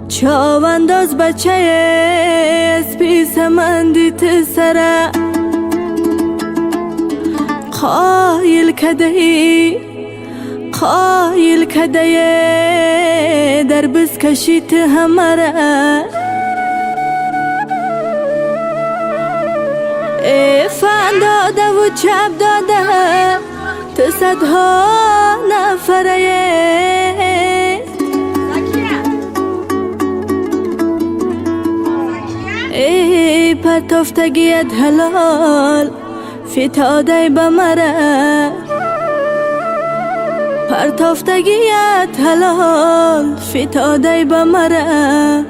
چاوانداز بچه اسپی سمندیت سره قایل کده در بس کشیت همره فن داده و چپ داده تو صدها نفره ای پرتافتگیت حلال فتاده بمره پرتافتگیت حلال فتاده بمره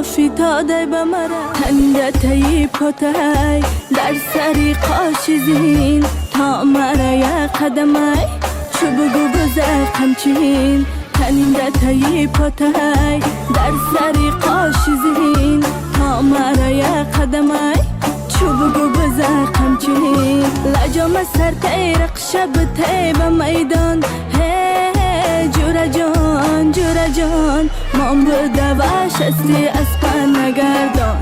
فتاده بمره تندتهی پتای در سری قاشزین تا مره یا قدمای چو بگو بزر قمچین تندتهی پتای در سری قاشزین تا مره یا قدمای چو بگو بزر قمچین لجام سر تیرق شب تیب میدان جورا جان مام بده و شستی اسپن نگردان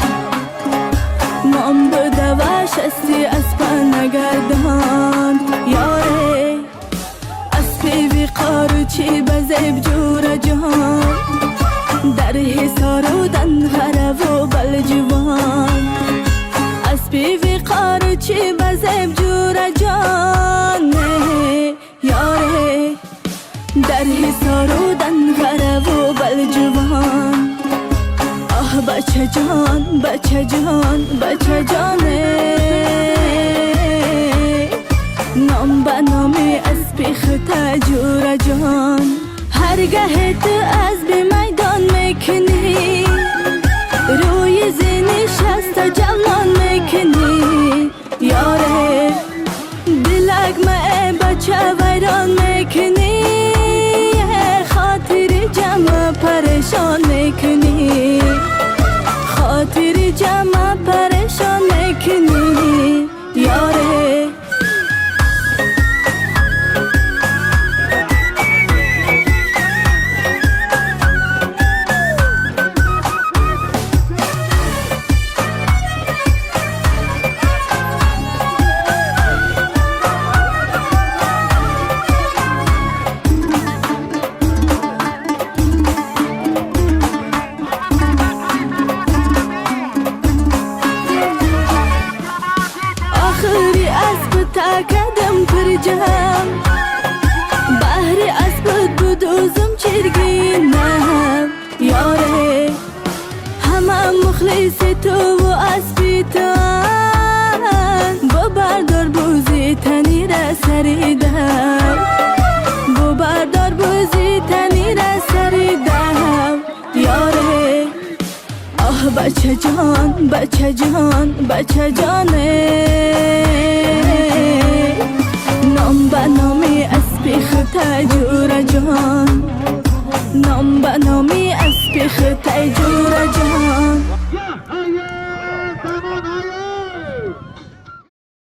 مام بده و شستی اسپن نگردان یاره اسپی وی قارو چی بزیب جورا جان در حسار و دنغره و بلجوان اسپی وی قارو چی بزیب جورا جان یاره در حسار و دنغره و بلجوان بچه جانه نام به نامی اسپی خطا جورا جان هرگاه تو از بی میدان میکنی روی زینی شست جوان میکنی یاره دلک ما بچه ویران میکنی خاطری جمع پریشان میکنی خاطری جمع پریشان میکنی یاره تاکدم پر جهم بحری اسبت بدوزم چرگینم یاره همه مخلص تو و اسبیتان با بردار بوزی تنی را سریدم با بردار بوزی تنی را سریدم یاره بچه جانه نام به نامی اسپی خطا جورا جان نام به نامی اسپی خطا